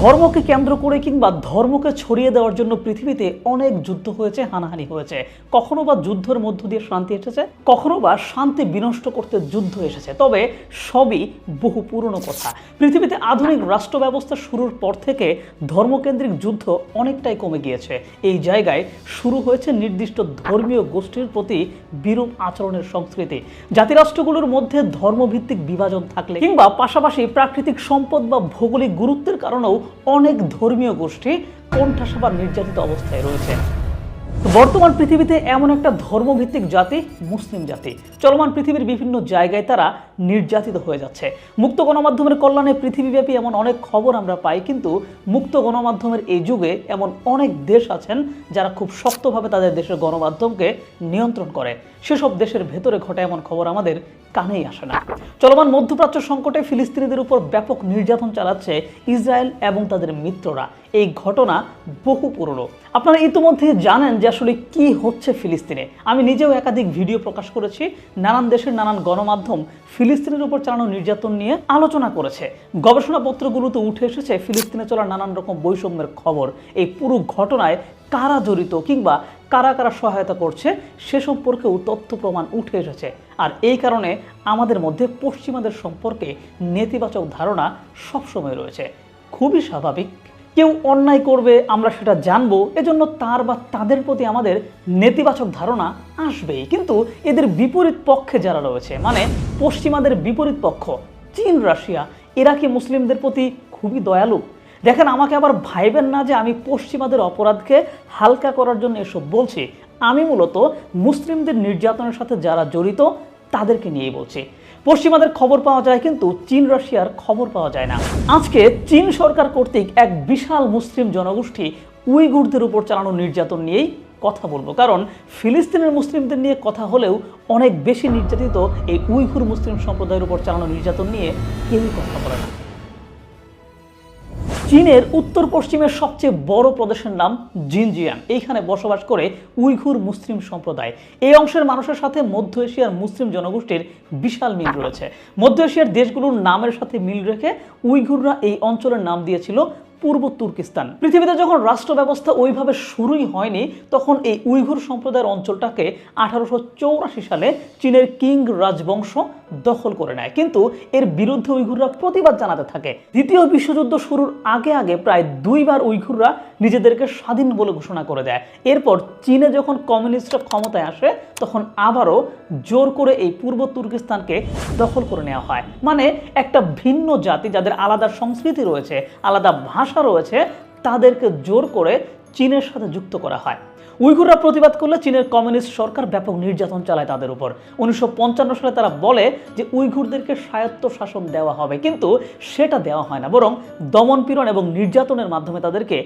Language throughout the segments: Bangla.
ধর্মকে কেন্দ্র করে কিংবা ধর্মকে ছড়িয়ে দেওয়ার জন্য পৃথিবীতে অনেক যুদ্ধ হয়েছে, হানাহানি হয়েছে। কখনো বা যুদ্ধের মধ্য দিয়ে শান্তি এসেছে, কখনো বা শান্তি বিনষ্ট করতে যুদ্ধ এসেছে। তবে সবই বহু পুরনো কথা। পৃথিবীতে আধুনিক রাষ্ট্র ব্যবস্থা শুরুর পর থেকে ধর্মকেন্দ্রিক যুদ্ধ অনেকটাই কমে গিয়েছে। এই জায়গায় শুরু হয়েছে নির্দিষ্ট ধর্মীয় গোষ্ঠীর প্রতি বিরূপ আচরণের সংস্কৃতি। জাতিরাষ্ট্রগুলোর মধ্যে ধর্মভিত্তিক বিভাজন থাকলে কিংবা পাশাপাশি প্রাকৃতিক সম্পদ বা ভৌগোলিক গুরুত্বের কারণেও অনেক ধর্মীয় গোষ্ঠী কোণঠাসা বা নির্যাতিত অবস্থায় রয়েছে। বর্তমান পৃথিবীতে এমন একটা ধর্মভিত্তিক জাতি মুসলিম জাতি। চলমান পৃথিবীর বিভিন্ন জায়গায় তারা নির্যাতিত হয়ে যাচ্ছে। মুক্ত গণমাধ্যমের কল্যাণে পৃথিবীব্যাপী এমন অনেক খবর আমরা পাই, কিন্তু মুক্ত গণমাধ্যমের এই যুগে এমন অনেক দেশ আছেন যারা খুব শক্তভাবে তাদের দেশের গণমাধ্যমকে নিয়ন্ত্রণ করে। সেসব দেশের ভেতরে ঘটে এমন খবর আমাদের কানেই আসে না। চলমান মধ্যপ্রাচ্য সংকটে ফিলিস্তিনিদের উপর ব্যাপক নির্যাতন চালাচ্ছে ইসরায়েল এবং তাদের মিত্ররা। এই ঘটনা বহু পুরনো। আপনারা ইতিমধ্যে জানেন যে আসলে কি হচ্ছে ফিলিস্তিনে। আমি নিজেও একাধিক ভিডিও প্রকাশ করেছি। নানান দেশের নানান গণমাধ্যম ফিলিস্তিনের উপর চালানো নির্যাতন নিয়ে আলোচনা করেছে। গবেষণাপত্রগুলোতে উঠে এসেছে ফিলিস্তিনে চলা নানান রকম বৈষম্যের খবর। এই পুরো ঘটনায় কারা জড়িত কিংবা কারা কারা সহায়তা করছে সে সম্পর্কেও তথ্য প্রমাণ উঠে এসেছে। আর এই কারণে আমাদের মধ্যে পশ্চিমাদের সম্পর্কে নেতিবাচক ধারণা সবসময় রয়েছে। খুবই স্বাভাবিক। কেউ অন্যায় করবে, আমরা সেটা জানবো, এজন্য তার বা তাদের প্রতি আমাদের নেতিবাচক ধারণা আসবেই। কিন্তু এদের বিপরীত পক্ষে যারা রয়েছে, মানে পশ্চিমাদের বিপরীত পক্ষ, চীন, রাশিয়া, এরা কি মুসলিমদের প্রতি খুবই দয়ালু? দেখেন, আমাকে আবার ভাইবেন না যে আমি পশ্চিমাদের অপরাধকে হালকা করার জন্য এসব বলছি। আমি মূলত মুসলিমদের নির্যাতনের সাথে যারা জড়িত তাদেরকে নিয়েই বলছি। পশ্চিমাদের খবর পাওয়া যায়, কিন্তু চীন, রাশিয়ার খবর পাওয়া যায় না। আজকে চীন সরকার কর্তৃক এক বিশাল মুসলিম জনগোষ্ঠী উইঘুরদের উপর চালানো নির্যাতন নিয়েই কথা বলবো। কারণ ফিলিস্তিনের মুসলিমদের নিয়ে কথা হলেও অনেক বেশি নির্যাতিত এই উইঘুর মুসলিম সম্প্রদায়ের উপর চালানো নির্যাতন নিয়ে কেউই কথা বলে না। চীনের উত্তর পশ্চিমের সবচেয়ে বড় প্রদেশের নাম জিনজিয়াং। এইখানে বসবাস করে উইঘুর মুসলিম সম্প্রদায়। এই অংশের মানুষের সাথে মধ্য এশিয়ার মুসলিম জনগোষ্ঠীর বিশাল মিল রয়েছে। মধ্য এশিয়ার দেশগুলোর নামের সাথে মিল রেখে উইঘুররা এই অঞ্চলের নাম দিয়েছিল পূর্ব তুর্কিস্তান। পৃথিবীতে যখন রাষ্ট্র ব্যবস্থা ওইভাবে শুরুই হয়নি, তখন এই উইঘুর সম্প্রদায়ের অঞ্চলটাকে 1884 সালে চীনের কিং রাজবংশ দখল করে নেয়। কিন্তু এর বিরুদ্ধে উইঘুররা প্রতিবাদ জানাতে থাকে। দ্বিতীয় বিশ্বযুদ্ধ শুরুর আগে আগে প্রায় 2 বার উইঘুররা নিজেদেরকে স্বাধীন বলে ঘোষণা করে দেয়। এরপর চীনে যখন কমিউনিস্টরা ক্ষমতায় আসে, তখন আবারও জোর করে এই পূর্ব তুর্কিস্তানকে দখল করে নেওয়া হয়। মানে একটা ভিন্ন জাতি, যাদের আলাদা সংস্কৃতি রয়েছে, আলাদা ভাষা রয়েছে, তাদেরকে জোর করে চীনের সাথে যুক্ত করা হয়। উইঘুররা প্রতিবাদ করলে চীনের কমিউনিস্ট সরকার ব্যাপক নির্যাতন চালায় তাদের উপর। 1955 সালে তারা বলে যে উইঘুরদেরকে স্বায়ত্ত শাসন দেওয়া হবে, কিন্তু সেটা দেওয়া হয় না, বরং দমনপীড়ন এবং নির্যাতনের মাধ্যমে তাদেরকে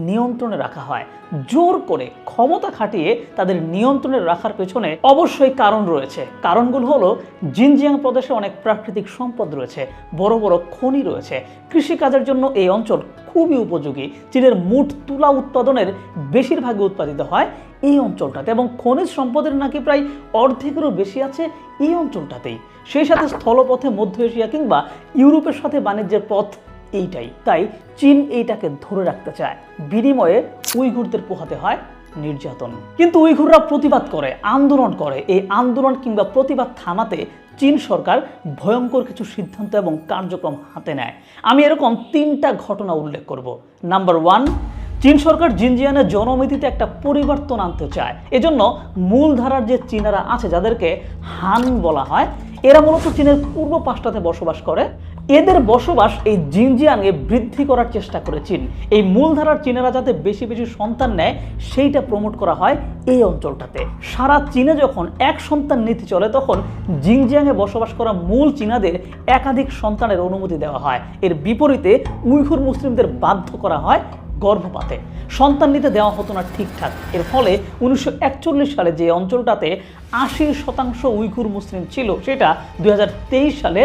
নিয়ন্ত্রণে রাখা হয়। জোর করে ক্ষমতা খাটিয়ে তাদের নিয়ন্ত্রণে রাখার পেছনে অবশ্যই কারণ রয়েছে। কারণগুলো হলো, জিনজিয়াং প্রদেশে অনেক প্রাকৃতিক সম্পদ রয়েছে, বড় বড় খনি রয়েছে। কৃষিকাজের জন্য এই অঞ্চল খুবই উপযোগী। চীনের মোট তুলা উৎপাদনের বেশিরভাগই উৎপাদিত হয় এই অঞ্চলটাতে, এবং খনিজ সম্পদের নাকি প্রায় অর্ধেকেরও বেশি আছে এই অঞ্চলটাতেই। সেই সাথে স্থলপথে মধ্য এশিয়া কিংবা ইউরোপের সাথে বাণিজ্যের পথ এইটাই। তাই চীন এইটাকে ধরে রাখতে চায়। বিনিময়ে উইঘুরদের পোহাতে হয় নির্যাতন। কিন্তু উইঘুররা প্রতিবাদ করে, আন্দোলন করে। এই আন্দোলন কিংবা প্রতিবাদ থামাতে চীন সরকার ভয়ঙ্কর কিছু সিদ্ধান্ত এবং কার্যক্রম হাতে নেয়। আমি এরকম 3টা ঘটনা উল্লেখ করব। নাম্বার 1, চীন সরকার জিনজিয়ানের জনমিতিতে একটা পরিবর্তন আনতে চায়। এজন্য মূলধারার যে চীনারা আছে, যাদেরকে হান বলা হয়, এরা মূলত চীনের পূর্ব পাশটাতে বসবাস করে। এদের বসবাস এই জিনজিয়াংয়ে বৃদ্ধি করার চেষ্টা করে চীন। এই মূলধারার চীনেরা যাতে বেশি বেশি সন্তান নেয়, সেইটা প্রমোট করা হয় এই অঞ্চলটাতে। সারা চীনে যখন এক সন্তান নীতি চলে, তখন জিনজিয়াংয়ে বসবাস করা মূল চীনাদের একাধিক সন্তানের অনুমতি দেওয়া হয়। এর বিপরীতে উইঘুর মুসলিমদের বাধ্য করা হয় গর্ভপাতে। সন্তান নিতে দেওয়া হতো না ঠিকঠাক। এর ফলে 1941 সালে যে অঞ্চলটাতে 80% উইঘুর মুসলিম ছিল, সেটা 2023 সালে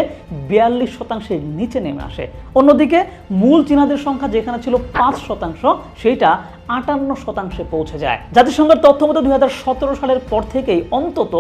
42%-এর নিচে নেমে আসে। অন্যদিকে মূল চীনাদের সংখ্যা যেখানে ছিল 5%, সেটা 58%-এ পৌঁছে যায়। জাতিসংঘের তথ্য মতো 2017 সালের পর থেকেই অন্তত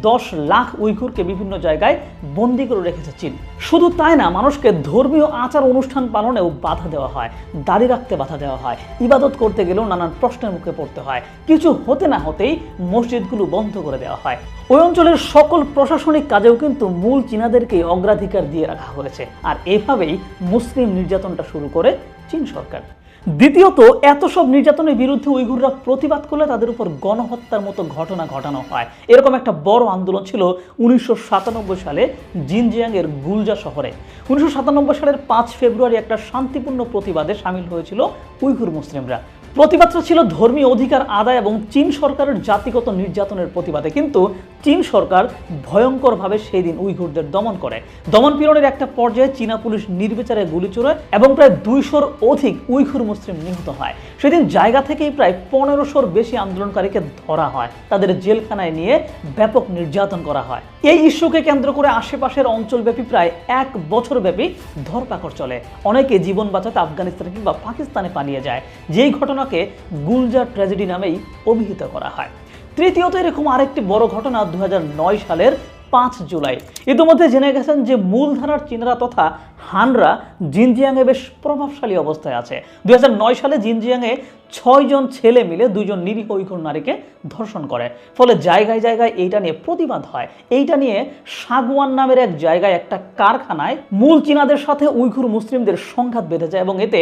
10 লাখ উইঘুরকে বিভিন্ন জায়গায় বন্দী করে রেখেছে চীন। শুধু তাই না, মানুষকে ধর্মীয় আচার অনুষ্ঠান পালনেও বাধা দেওয়া হয়, দাড়ি রাখতে বাধা দেওয়া হয়, ইবাদত করতে গেলেও নানান প্রশ্নের মুখে পড়তে হয়। কিছু হতে না হতেই মসজিদগুলো বন্ধ করে দেওয়া হয়। ওই অঞ্চলের সকল প্রশাসনিক কাজেও কিন্তু মূল চীনাদেরকে অগ্রাধিকার দিয়ে রাখা হয়েছে। আর এভাবেই মুসলিম নির্যাতনটা শুরু করে চীন সরকার। দ্বিতীয়ত, এত সব নির্যাতনের বিরুদ্ধে উইঘুররা প্রতিবাদ করলে তাদের উপর গণহত্যার মতো ঘটনা ঘটানো হয়। এরকম একটা বড় আন্দোলন ছিল 1997 সালে জিনজিয়াংয়ের গুলজা শহরে। 1997 সালের 5 ফেব্রুয়ারি একটা শান্তিপূর্ণ প্রতিবাদে সামিল হয়েছিল উইঘুর মুসলিমরা। প্রতিবাদটা ছিল ধর্মীয় অধিকার আদায় এবং চীন সরকারের জাতিগত নির্যাতনের প্রতিবাদে। কিন্তু চীন সরকার ভয়ঙ্করভাবে সেই দিন উইঘুরদের দমন করে। দমন পীড়নের একটা পর্যায়ে চীনা পুলিশ নির্বিচারে গুলি ছোড়ে এবং প্রায় 200-র অধিক উইঘুর মুসলিম নিহত হয়। সেদিন জায়গা থেকেই প্রায় 1500-র বেশি আন্দোলনকারীকে ধরা হয়, তাদের জেলখানায় নিয়ে ব্যাপক নির্যাতন করা হয়। এই ইস্যুকে কেন্দ্র করে আশেপাশের অঞ্চলব্যাপী প্রায় 1 বছর ব্যাপী ধরপাকড় চলে। অনেকে জীবন বাঁচাতে আফগানিস্তানে কিংবা পাকিস্তানে পালিয়ে যায়, যেই ঘটনাকে গুলজার ট্র্যাজেডি নামেই অভিহিত করা হয়। তৃতীয়ত, এরকম আরেকটি বড় ঘটনা 2009 সালের 5 জুলাই। ইতিমধ্যে জেনে গেছেন যে মূলধারার চীনরা তথা হানরা জিনজিয়াংয়ে বেশ প্রভাবশালী অবস্থায় আছে। 2009 সালে জিনজিয়াংয়ে 6 জন ছেলে মিলে 2 জন নিরীহ উইঘুর নারীকে ধর্ষণ করে। ফলে জায়গায় জায়গায় এইটা নিয়ে প্রতিবাদ হয়। এইটা নিয়ে সাগুয়ান নামের এক জায়গায় একটা কারখানায় মূল চীনাদের সাথে উইঘুর মুসলিমদের সংঘাত বেঁধে যায় এবং এতে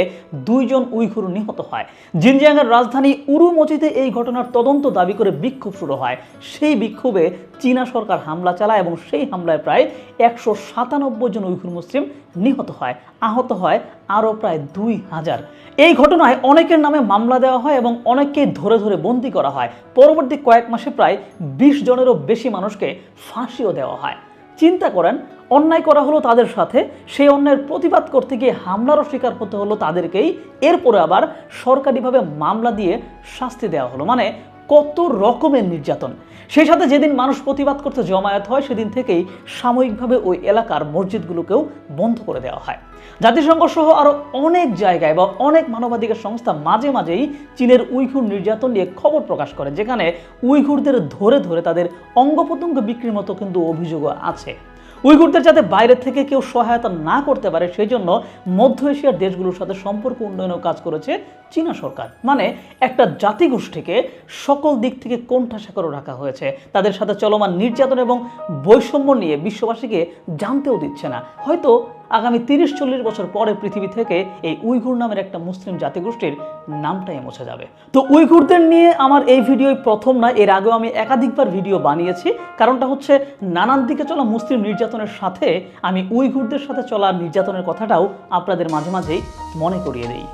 2 জন উইঘুর নিহত হয়। জিনজিয়াংয়ের রাজধানী উরুমচিতে এই ঘটনার তদন্ত দাবি করে বিক্ষোভ শুরু হয়। সেই বিক্ষোভে চীনা সরকার হামলা চালায় এবং সেই হামলায় প্রায় 197 জন উইঘুর মুসলিম নিহত হয়। আহত হয় আরও প্রায় 2000। এই ঘটনায় অনেকের নামে মামলা দেওয়া হয় এবং অনেককেই ধরে ধরে বন্দী করা হয়। পরবর্তী কয়েক মাসে প্রায় 20 জনেরও বেশি মানুষকে ফাঁসিও দেওয়া হয়। চিন্তা করেন, অন্যায় করা হলো তাদের সাথে, সেই অন্যায়ের প্রতিবাদ করতে গিয়ে হামলারও শিকার হতে হলো তাদেরকেই, এরপরে আবার সরকারিভাবে মামলা দিয়ে শাস্তি দেওয়া হলো। মানে কত রকমের নির্যাতন। সেই সাথে যেদিন মানুষ প্রতিবাদ করতে জমায়েত হয়, সেদিন থেকেই সাময়িকভাবে ওই এলাকার মসজিদগুলোকেও বন্ধ করে দেওয়া হয়। জাতিসংঘ সহ আরও অনেক জায়গায় বা অনেক মানবাধিকার সংস্থা মাঝে মাঝেই চীনের উইঘুর নির্যাতন নিয়ে খবর প্রকাশ করে, যেখানে উইঘুরদের ধরে ধরে তাদের অঙ্গ প্রত্যঙ্গ বিক্রির মতো কিন্তু অভিযোগও আছে। উইঘুরদের যাতে বাইরে থেকে কেউ সহায়তা না করতে পারে, সেই জন্য মধ্য এশিয়ার দেশগুলোর সাথে সম্পর্ক উন্নয়নেও কাজ করেছে চীনা সরকার। মানে একটা জাতিগোষ্ঠীকে সকল দিক থেকে কোণঠাসা করে রাখা হয়েছে। তাদের সাথে চলমান নির্যাতন এবং বৈষম্য নিয়ে বিশ্ববাসীকে জানতেও দিচ্ছে না। হয়তো আগামী 30-40 বছর পরে পৃথিবী থেকে এই উইঘুর নামের একটা মুসলিম জাতিগোষ্ঠীর নামটাই মুছে যাবে। তো উইঘুরদের নিয়ে আমার এই ভিডিও প্রথম না, এর আগেও আমি একাধিকবার ভিডিও বানিয়েছি। কারণটা হচ্ছে নানান দিকে চলা মুসলিম নির্যাতনের সাথে আমি উইঘুরদের সাথে চলা নির্যাতনের কথাটাও আপনাদের মাঝে মাঝেই মনে করিয়ে দেই।